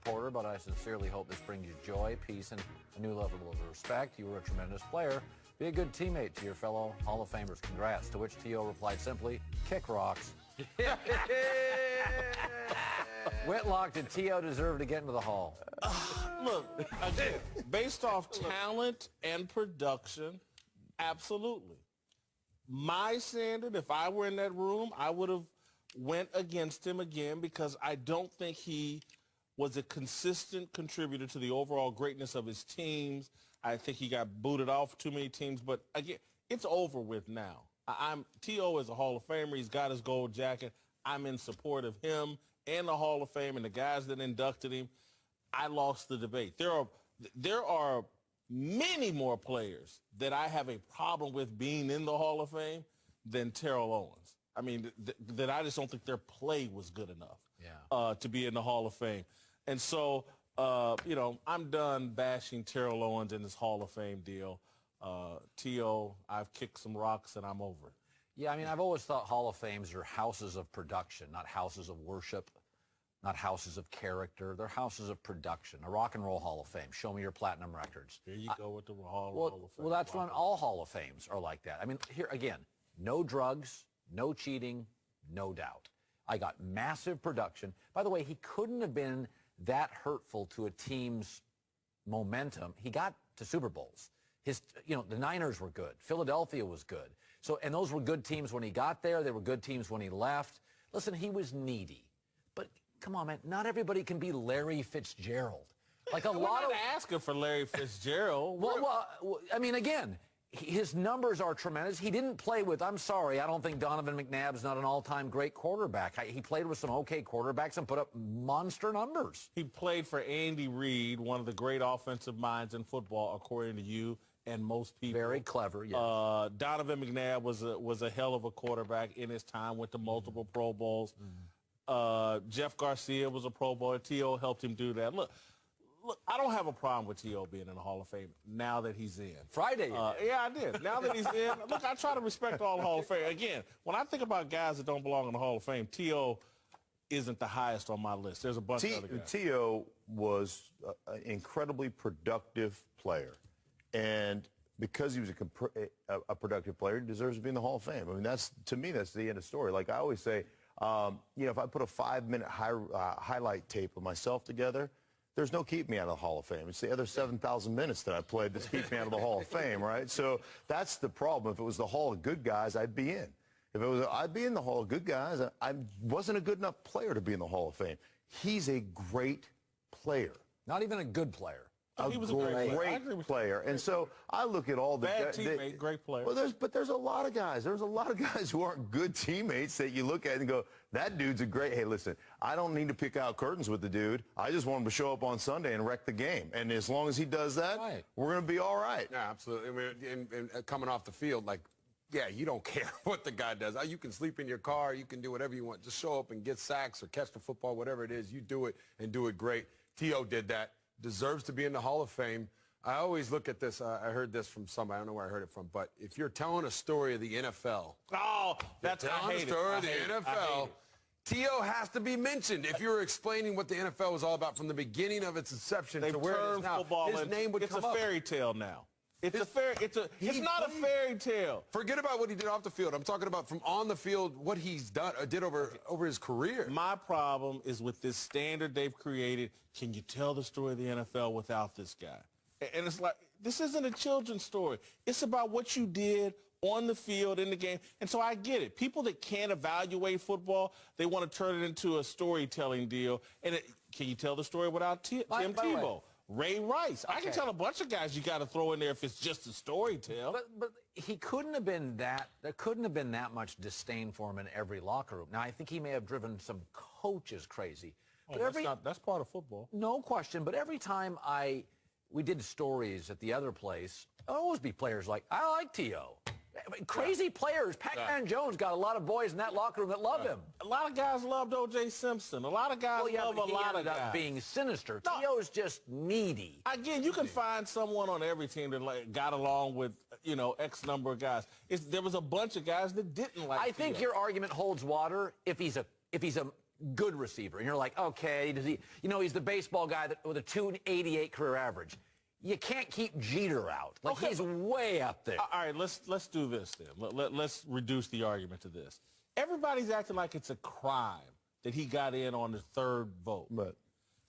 reporter, but I sincerely hope this brings you joy, peace, and a new level of respect. You were a tremendous player. Be a good teammate to your fellow Hall of Famers. Congrats. To which T.O. replied simply, kick rocks. Whitlock, did T.O. deserve to get into the Hall? Look, again, based off talent and production, absolutely. My standard, if I were in that room, I would have went against him again because I don't think he was a consistent contributor to the overall greatness of his teams. I think he got booted off too many teams. But, again, it's over with now. T.O. is a Hall of Famer. He's got his gold jacket. I'm in support of him and the Hall of Fame and the guys that inducted him. I lost the debate. There are many more players that I have a problem with being in the Hall of Fame than Terrell Owens. I mean, that I just don't think their play was good enough to be in the Hall of Fame. And so, you know, I'm done bashing Terrell Owens in this Hall of Fame deal. T.O., I've kicked some rocks and I'm over it. Yeah, I mean, I've always thought Hall of Fames are houses of production, not houses of worship, not houses of character. They're houses of production. A Rock and Roll Hall of Fame. Show me your platinum records. There you go with the Hall of Fame. Well, that's when all Hall of Fames are like that. I mean, here again, no drugs, no cheating, no doubt. I got massive production. By the way, he couldn't have been that hurtful to a team's momentum. He got to Super Bowls. The Niners were good. Philadelphia was good. So, and those were good teams when he got there. They were good teams when he left. Listen, he was needy. But come on, man, not everybody can be Larry Fitzgerald. Like a lot of asking for Larry Fitzgerald. Well, I mean, again, his numbers are tremendous. He didn't play with, I'm sorry, I don't think Donovan McNabb's not an all-time great quarterback. He played with some okay quarterbacks and put up monster numbers. He played for Andy Reid, one of the great offensive minds in football, according to you and most people. Very clever, yes. Donovan McNabb was a hell of a quarterback in his time, went to multiple Pro Bowls. Jeff Garcia was a Pro Bowler. T.O. helped him do that. Look, I don't have a problem with T.O. being in the Hall of Fame now that he's in. Friday. Yeah, I did. Now that he's in, look, I try to respect all the Hall of Fame. Again, when I think about guys that don't belong in the Hall of Fame, T.O. isn't the highest on my list. There's a bunch of other guys. T.O. was an incredibly productive player. And because he was a productive player, he deserves to be in the Hall of Fame. I mean, to me, that's the end of the story. Like I always say, if I put a 5-minute highlight tape of myself together, there's no keeping me out of the Hall of Fame. It's the other 7,000 minutes that I played that keep me out of the Hall of Fame, right? So that's the problem. If it was the Hall of Good Guys, I'd be in. If it was, I'd be in the Hall of Good Guys. I wasn't a good enough player to be in the Hall of Fame. He's a great player. Not even a good player. He was a great player. And so I look at all the bad teammate, great player. Well, there's a lot of guys. There's a lot of guys who aren't good teammates that you look at and go, that dude's a great. Hey, listen, I don't need to pick out curtains with the dude. I just want him to show up on Sunday and wreck the game. And as long as he does that, we're going to be all right. Yeah, absolutely. I mean, and coming off the field, like, yeah, you don't care what the guy does. You can sleep in your car. You can do whatever you want. Just show up and get sacks or catch the football, whatever it is. You do it and do it great. T.O. did that. Deserves to be in the Hall of Fame. I always look at this. I heard this from somebody. I don't know where I heard it from. But if you're telling a story of the NFL. Oh, that's telling a story of the NFL. T.O. has to be mentioned. If you're explaining what the NFL was all about from the beginning of its inception to where it is now, his name would come up. It's a fairy tale now. It's not a fairy tale. Forget about what he did off the field. I'm talking about from on the field, what he's did over his career. My problem is with this standard they've created. Can you tell the story of the NFL without this guy? And it's like, this isn't a children's story. It's about what you did on the field, in the game. And so I get it. People that can't evaluate football, they want to turn it into a storytelling deal. And can you tell the story without Tim Tebow? Ray Rice. I can tell a bunch of guys you got to throw in there if it's just a story tale. But he couldn't have been that. There couldn't have been that much disdain for him in every locker room. Now, I think he may have driven some coaches crazy. But that's part of football. No question. But every time we did stories at the other place, there'll always be players like, I like T.O. Crazy players. Pac-Man Jones got a lot of boys in that locker room that love him. A lot of guys loved O.J. Simpson. A lot of guys love a lot of guys. Being sinister. No. T.O. is just needy. Again, you can find someone on every team that got along with, X number of guys. There was a bunch of guys that didn't like I think your argument holds water if he's a good receiver. And you're like, okay, does he, he's the baseball guy with a 288 career average. You can't keep Jeter out. Like, he's way up there. All right, let's do this then. Let's reduce the argument to this. Everybody's acting like it's a crime that he got in on the third vote. But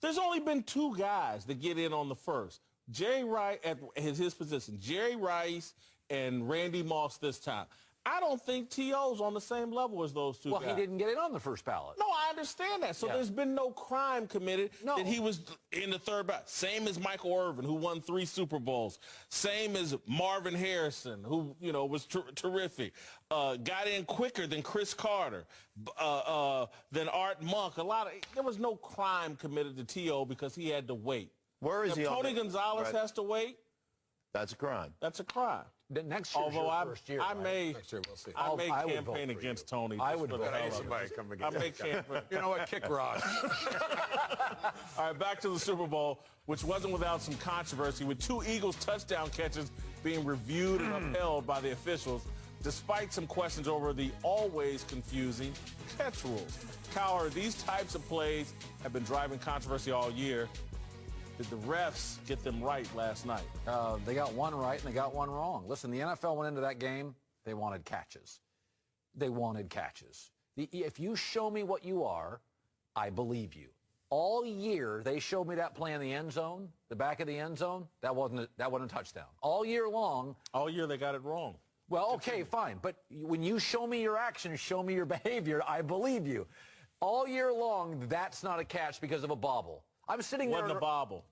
there's only been 2 guys that get in on the first. Jerry Rice at his position. Jerry Rice and Randy Moss this time. I don't think T.O.'s on the same level as those 2 guys. Well, he didn't get in on the first ballot. No, I understand that. So there's been no crime committed that he was in the third ballot. Same as Michael Irvin, who won 3 Super Bowls. Same as Marvin Harrison, who, was terrific. Got in quicker than Chris Carter, than Art Monk. There was no crime committed to T.O. because he had to wait. Where is he? Tony Gonzalez has to wait. That's a crime. That's a crime. Next year's your first year. Next year, we'll see. I may campaign against Tony. I would vote. I need somebody to come against. I may campaign. You know what? Kick Rod. All right, back to the Super Bowl, which wasn't without some controversy, with 2 Eagles touchdown catches being reviewed and upheld by the officials, despite some questions over the always confusing catch rules. Cowher, these types of plays have been driving controversy all year. Did the refs get them right last night? They got one right and they got one wrong. Listen, the NFL went into that game, they wanted catches. They wanted catches. If you show me what you are, I believe you. All year, they showed me that play in the end zone, the back of the end zone. That wasn't a touchdown. All year long. All year, they got it wrong. Well, okay, fine. But when you show me your actions, show me your behavior, I believe you. All year long, that's not a catch because of a bobble. I'm sitting there. It wasn't a bobble.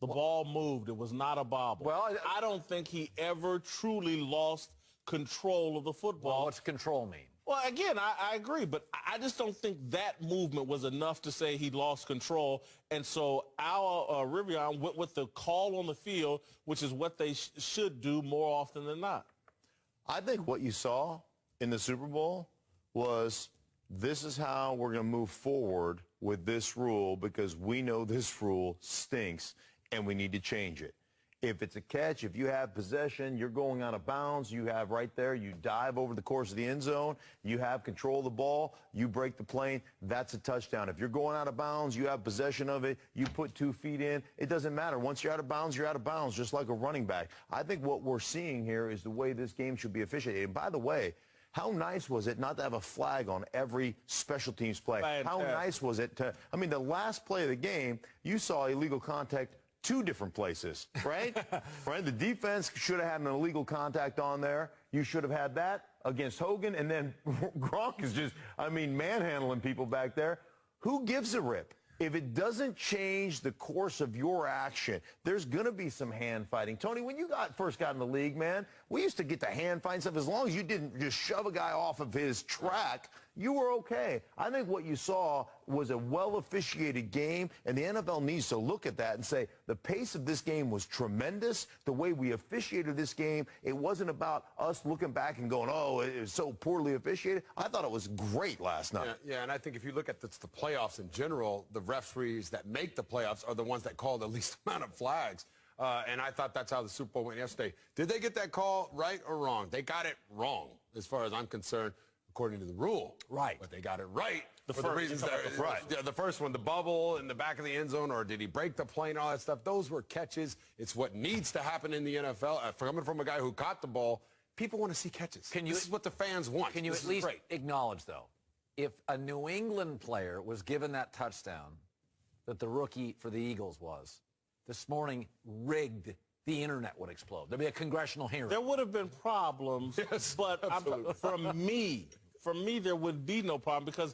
The ball moved. It was not a bobble. Well, I don't think he ever truly lost control of the football. Well, what's control mean? Well, again, I agree, but I just don't think that movement was enough to say he lost control. And so our Rivian went with the call on the field, which is what they should do more often than not. I think what you saw in the Super Bowl was, this is how we're going to move forward with this rule because we know this rule stinks and we need to change it. If it's a catch, if you have possession, you're going out of bounds, you have right there, you dive over the course of the end zone, you have control of the ball, you break the plane, that's a touchdown. If you're going out of bounds, you have possession of it, you put 2 feet in, it doesn't matter. Once you're out of bounds, you're out of bounds, just like a running back. I think what we're seeing here is the way this game should be officiated. And by the way, how nice was it not to have a flag on every special teams play? Fantastic. How nice was it to, the last play of the game, you saw illegal contact 2 different places, right? Right? The defense should have had an illegal contact on there. You should have had that against Hogan. And then Gronk is just, manhandling people back there. Who gives a rip? If it doesn't change the course of your action, there's going to be some hand fighting. Tony, when you first got in the league, man, we used to get the hand fighting stuff. As long as you didn't just shove a guy off of his track, you were okay. I think what you saw was a well-officiated game, and the NFL needs to look at that and say, the pace of this game was tremendous. The way we officiated this game, it wasn't about us looking back and going, oh, it was so poorly officiated. I thought it was great last night. Yeah, and I think if you look at the playoffs in general, the referees that make the playoffs are the ones that call the least amount of flags. And I thought that's how the Super Bowl went yesterday. Did they get that call right or wrong? They got it wrong, as far as I'm concerned, according to the rule. Right. But they got it right. The for the reasons that, the first one, the bubble in the back of the end zone, or did he break the plane, all that stuff. Those were catches. It's what needs to happen in the NFL. Coming from a guy who caught the ball, people want to see catches. This is what the fans want. Can you at least acknowledge, though, if a New England player was given that touchdown that the rookie for the Eagles was, this morning, rigged, the internet would explode. There'd be a congressional hearing. There would have been problems, but for me, there would be no problem because,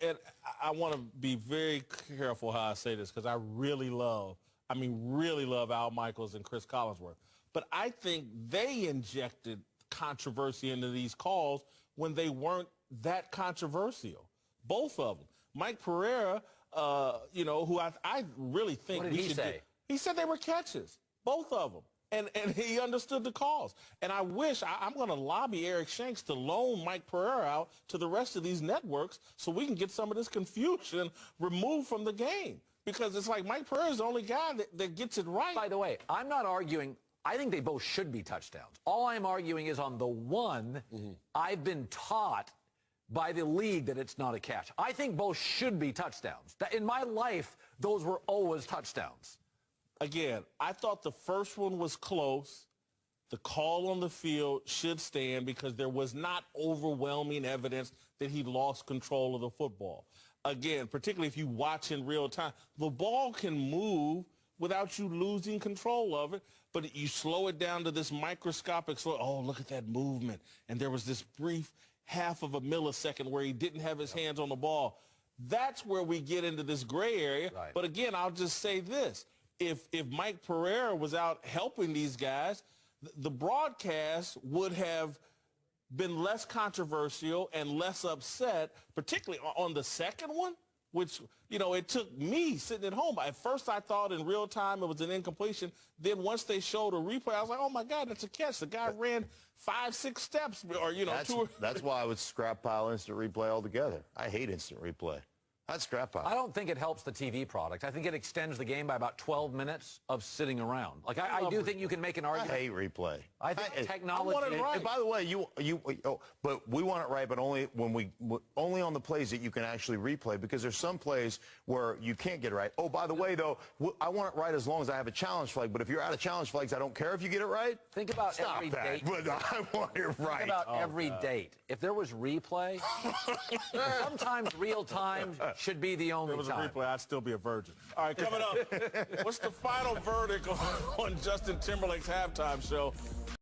and I want to be very careful how I say this because I really love Al Michaels and Chris Collinsworth. But I think they injected controversy into these calls when they weren't that controversial. Both of them. Mike Pereira, who I really think what did he say? He said they were catches, both of them. And he understood the calls. And I wish, I'm going to lobby Eric Shanks to loan Mike Pereira out to the rest of these networks so we can get some of this confusion removed from the game. Because it's like Mike Pereira is the only guy that gets it right. By the way, I'm not arguing. I think they both should be touchdowns. All I'm arguing is on the one, I've been taught by the league that it's not a catch. I think both should be touchdowns. In my life, those were always touchdowns. Again, I thought the first one was close. The call on the field should stand because there was not overwhelming evidence that he lost control of the football. Again, particularly if you watch in real time, the ball can move without you losing control of it, but you slow it down to this microscopic slow. Oh, look at that movement. And there was this brief half of a millisecond where he didn't have his hands on the ball. That's where we get into this gray area. Right. But again, I'll just say this. If Mike Pereira was out helping these guys, the broadcast would have been less controversial and less upset, particularly on the second one, which, you know, it took me sitting at home. At first I thought in real time it was an incompletion. Then once they showed a replay, I was like, oh, my God, that's a catch. The guy ran 5-6 steps or, you know, That's why I would scrap pile instant replay altogether. I hate instant replay. I'd scrap pile. I don't think it helps the TV product. I think it extends the game by about 12 minutes of sitting around. Like, I do think you can make an I argument. hate replay. I think technology. I want it right. And by the way, but we want it right, but only only on the plays that you can actually replay, because there's some plays where you can't get it right. Oh, by the way, though, I want it right as long as I have a challenge flag. But if you're out of challenge flags, I don't care if you get it right. Think about Stop every that. date. But I want it right. Think about every date. If there was replay, sometimes real time should be the only If it was time. a replay, I'd still be a virgin. All right, coming up, what's the final verdict on Justin Timberlake's halftime show?